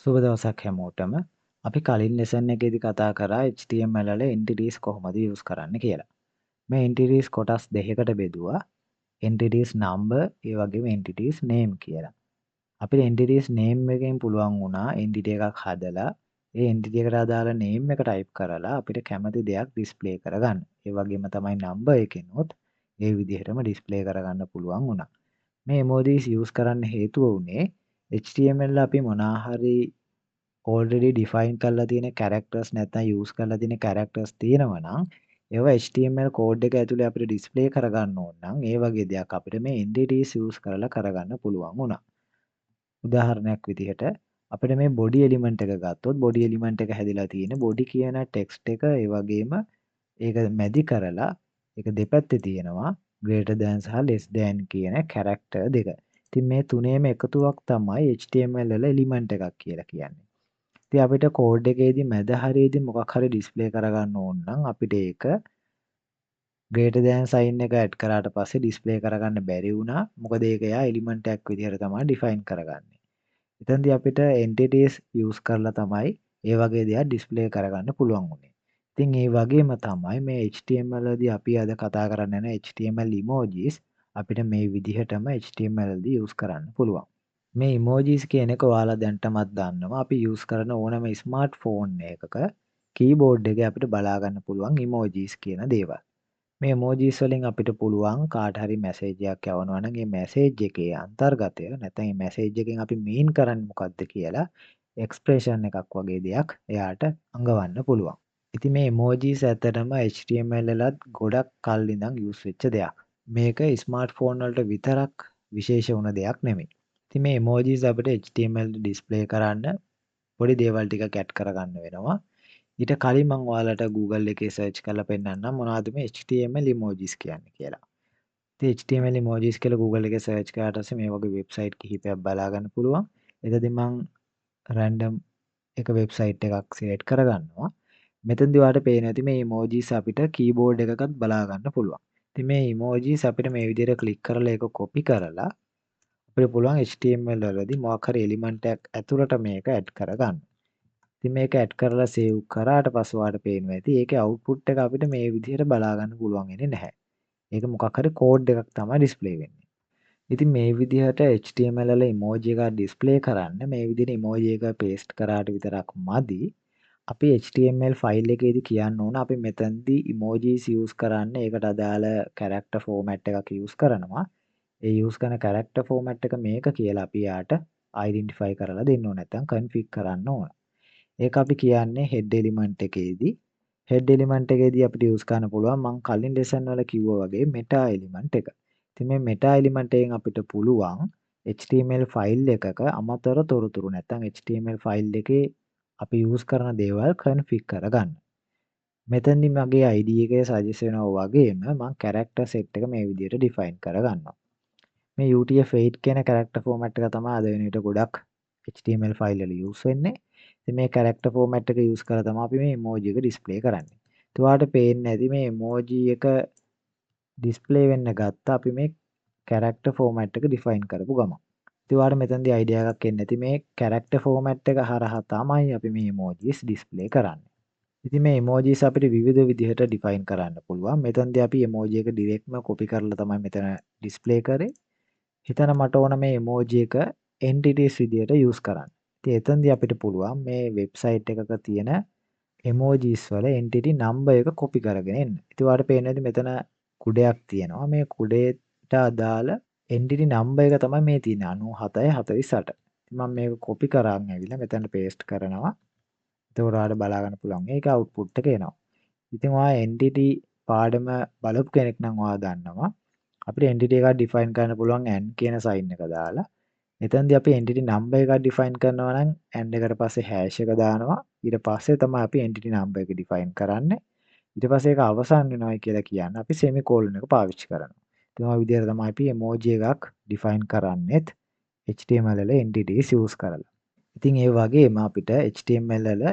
සුබ දවසක් හැමෝටම. අපි කලින් ලෙසන් එකේදී කතා කරා HTML වල entities කොහොමද යූස් කරන්න කියලා. මේ entities කොටස් දෙකකට බෙදුවා. entities number ඒ වගේම entities name කියලා. අපිට entities name එකෙන් පුළුවන් වුණා entity එකක් හදලා ඒ entity එකට අදාළ name එක type කරලා අපිට කැමති දෙයක් display කරගන්න. ඒ වගේම තමයි number එකෙනුත් ඒ විදිහටම display කරගන්න පුළුවන් වුණා. මේ emojis use කරන්න හේතුව වුණේ HTML අපි මොනා හරි already define කරලා තියෙන characters නැත්නම් use කරලා තියෙන characters තියෙනවා නම් ඒවා HTML code එක ඇතුලේ අපිට display කරගන්න ඕන නම් ඒ වගේ දෙයක් අපිට මේ entities use කරලා කරගන්න පුළුවන් වුණා. උදාහරණයක් විදිහට අපිට මේ body element එක ගත්තොත් body element එක හැදිලා තියෙන body කියන text එක ඒ වගේම ඒක මැදි කරලා ඒක දෙපැත්තේ තියෙනවා greater than සහ less than කියන character දෙක. ඉතින් මේ තුනේම එකතුවක් තමයි HTML වල element එකක් කියලා කියන්නේ. ඉතින් අපිට කෝඩ් එකේදී මැද හරියේදී මොකක් හරි ඩිස්ප්ලේ කරගන්න ඕන නම් අපිට ඒක greater than sign එක ඇඩ් කරාට පස්සේ ඩිස්ප්ලේ කරගන්න බැරි වුණා. මොකද ඒක එයා එලිමන්ට් එකක් විදිහට තමයි ඩිෆයින් කරගන්නේ. එතෙන්දී අපිට entities use කරලා තමයි ඒ වගේ දෙයක් ඩිස්ප්ලේ කරගන්න පුළුවන් වුණේ. ඉතින් ඒ වගේම තමයි මේ HTML වලදී අපි අද කතා කරන්න යන HTML emojis අපිට මේ විදිහටම HTML වලදී use කරන්න පුළුවන්. මේ emojis කියන එක ඔයාලා දැන්ටමත් දන්නවා. අපි use කරන ඕනම ස්මාර්ට්ෆෝන් එකක කීබෝඩ් එකේ අපිට බලා ගන්න පුළුවන් emojis කියන දේවල්. මේ emojis වලින් අපිට පුළුවන් කාට හරි මැසේජ් එකක් යවනවා නම් ඒ මැසේජ් එකේ අන්තර්ගතය නැත්නම් මේ මැසේජ් එකෙන් අපි මීන් කරන්නේ මොකක්ද කියලා එක්ස්ප්‍රෙෂන් එකක් වගේ දෙයක් එයාට අඟවන්න පුළුවන්. ඉතින් මේ emojis ඇත්තටම HTML වලත් ගොඩක් කල් ඉඳන් use වෙච්ච දෙයක්. මේක ස්මාර්ට්ෆෝන් වලට විතරක් විශේෂ වුණ දෙයක් නෙමෙයි. ඉතින් මේ emojis අපිට HTML display කරන්න පොඩි දේවල් ටිකක් ඇඩ් කරගන්න වෙනවා. ඊට කලින් මම ඔයාලට Google එකේ search කරලා පෙන්නන්නම් මොනවද මේ HTML emojis කියන්නේ කියලා. ඉතින් HTML emojis කියලා Google එකේ search කරාට පස්සේ මේ වගේ website කිහිපයක් බලා ගන්න පුළුවන්. එතෙන්දී මම random එක website එකක් select කරගන්නවා. මෙතනදී ඔයාලට පේනවා ඇති මේ emojis අපිට keyboard එකකත් බලා ගන්න පුළුවන්. ඉතින් මේ emojis අපිට මේ විදිහට click කරලා ඒක copy කරලා අපිට පුළුවන් HTML වලදී මොකක් හරි එලිමන්ට් එකක් ඇතුළට මේක ඇඩ් කරගන්න. ඉතින් මේක ඇඩ් කරලා සේව් කරාට පස්සේ ඔයාලට පේනවා ඇති ඒකේ අවුට්පුට් එක අපිට මේ විදිහට බලා ගන්න පුළුවන් වෙන්නේ නැහැ. ඒක මොකක් හරි කෝඩ් එකක් තමයි ඩිස්ප්ලේ වෙන්නේ. ඉතින් මේ විදිහට HTML වල emoji එකක් ඩිස්ප්ලේ කරන්න මේ විදිහට emoji එක paste කරාට විතරක් මදි. අපි HTML ෆයිල් එකේදී කියන්න ඕන අපි මෙතනදී emojis use කරන්න ඒකට අදාළ character format එකක් use කරනවා. ඒ use කරන character format එක මේක කියලා අපි යාට identify කරලා දෙන්න ඕන නැත්නම් config කරන්න ඕන. ඒක අපි කියන්නේ head element එකේදී. head element එකේදී අපිට use කරන්න පුළුවන් මම කලින් lesson වල කිව්වා වගේ meta element එක. ඉතින් මේ meta element එකෙන් අපිට පුළුවන් HTML ෆයිල් එකක අමතර තොරතුරු නැත්නම් HTML ෆයිල් එකේ අපි use කරන දේවල් config කරගන්න. මෙතනදී මගේ ID එකේ suggest වෙනවා වගේම මම character set එක මේ විදිහට define කරගන්නවා. මේ UTF-8 කියන character format එක තමයි අද වෙන විට ගොඩක් HTML ෆයිල් වල use වෙන්නේ. ඉතින් මේ character format එක use කරලා තමයි අපි මේ emoji එක display කරන්නේ. ඉතින් ඔයාලට පේන්නේ නැති මේ emoji එක display වෙන්න ගත්ත අපි මේ character format එක define කරපු ගමන්. ඉතින් ඔයාලට මෙතනදී idea එකක් එන්නේ නැති මේ character format එක හරහා තමයි අපි මේ emojis display කරන්නේ. ඉතින් මේ emojis අපිට විවිධ විදිහට define කරන්න පුළුවන්. මෙතනදී අපි emoji එක directම copy කරලා තමයි මෙතන display කරේ. හිතන්න මට ඕන මේ emoji එක entities විදියට use කරන්න. ඉතින් එතනදී අපිට පුළුවන් මේ වෙබ්සයිට් එකක තියෙන emojis වල entity number එක copy කරගෙන එන්න. ඉතින් ඔයාලට පේන්නේ නැති මෙතන කුඩයක් තියෙනවා. මේ කුඩේට අදාළ entity number එක තමයි මේ තියෙන්නේ 9748. ඉතින් මම මේක copy කරන් ඇවිල්ලා මෙතනට paste කරනවා. එතකොට ඔයාලට බලා ගන්න පුළුවන්. ඒක output එක එනවා. ඉතින් ඔයා entity පාඩම බලපු කෙනෙක් නම් ඔයා දන්නවා. අපිට entity එකක් define කරන්න පුළුවන් and කියන sign එක දාලා. එතනදී අපි entity number එකක් define කරනවා නම් and එකට පස්සේ hash එක දානවා. ඊට පස්සේ තමයි අපි entity number එක define කරන්නේ. ඊට පස්සේ ඒක අවසන් වෙනවයි කියලා කියන්නේ අපි semicolon එක පාවිච්චි කරනවා. ඉතින් ඔය විදිහට තමයි අපි emoji එකක් define කරන්නේත් HTML වල entities use කරලා. ඉතින් ඒ වගේම අපිට HTML වල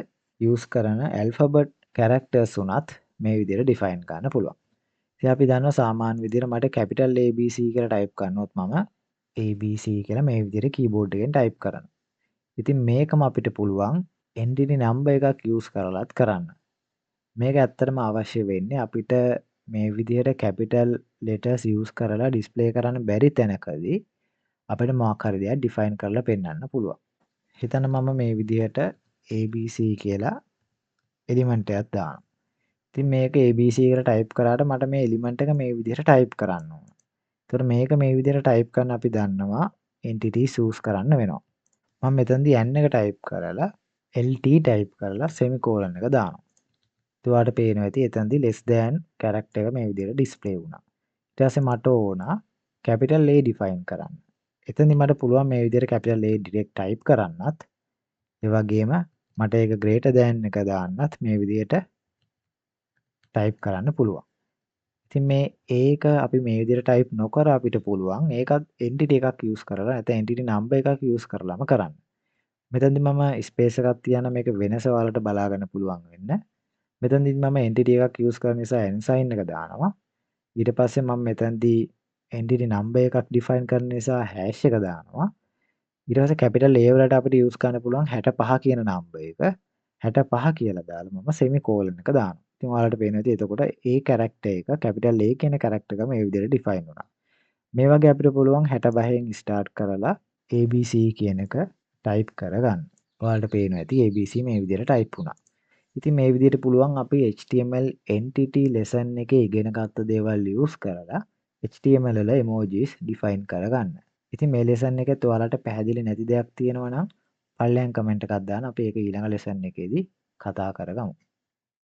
use කරන alphabet characters උනත් මේ විදිහට define කරන්න පුළුවන්. ඉතින් අපි දන්නවා සාමාන්‍ය විදිහට මට capital ABC කියලා type කරනොත් මම ABC කියලා මේ විදිහට keyboard එකෙන් type කරනවා. ඉතින් මේකම අපිට පුළුවන් entity number එකක් use කරලත් කරන්න. මේක ඇත්තටම අවශ්‍ය වෙන්නේ අපිට මේ විදිහට capital letters use කරලා display කරන්න බැරි තැනකදී අපිට මොකක් හරි දෙයක් define කරලා පෙන්වන්න පුළුවන්. හිතන්න මම මේ විදිහට ABC කියලා එලිමන්ට් එකක් දානවා. ඉතින් මේක ABC කියලා ටයිප් කරාට මට මේ එලිමන්ට් එක මේ විදිහට ටයිප් කරන්න ඕන. ඒතකොට මේක මේ විදිහට ටයිප් කරන්න අපි දන්නවා entities choose කරන්න වෙනවා. මම මෙතනදී n එක ටයිප් කරලා LT ටයිප් කරලා semicolon එක දානවා. ඔයාලට පේනවා ඇති එතනදී less than character එක මේ විදිහට display වුණා. ඊට පස්සේ මට ඕන capital A define කරන්න. එතනදී මට පුළුවන් මේ විදිහට capital A direct type කරන්නත් ඒ වගේම මට ඒක greater than එක දාන්නත් මේ විදිහට type කරන්න පුළුවන්. ඉතින් මේ ඒක අපි මේ විදිහට type නොකර අපිට පුළුවන් ඒකත් entity එකක් use කරලා නැත්නම් entity number එකක් use කරලාම කරන්න. මෙතනදී මම space එකක් තියන මේක වෙනස ඔයාලට බලා ගන්න පුළුවන් වෙන්න. මෙතනදී මම entity එකක් use කරන නිසා n sign එක දානවා. ඊට පස්සේ මම මෙතනදී entity number එකක් define කරන නිසා hash එක දානවා. ඊට පස්සේ capital A වලට අපිට use කරන්න පුළුවන් 65 කියන number එක 65 කියලා දාලා මම semicolon එක දානවා. ඉතින් ඔයාලට පේනවා ඇති එතකොට ඒ character එක capital A කියන character එක මේ විදිහට define වුණා. මේ වගේ අපිට පුළුවන් 65න් start කරලා ABC කියන එක type කරගන්න. ඔයාලට පේනවා ඇති ABC මේ විදිහට type වුණා. ඉතින් මේ විදිහට පුළුවන් අපි HTML entity lesson එකේ ඉගෙන ගත්ත දේවල් use කරලා HTML වල emojis define කරගන්න. ඉතින් මේ lesson එකෙත් ඔයාලට පැහැදිලි නැති දෙයක් තියෙනවා නම් පල්ලෙහාන් comment එකක් දාන්න අපි ඒක ඊළඟ lesson එකේදී කතා කරගමු.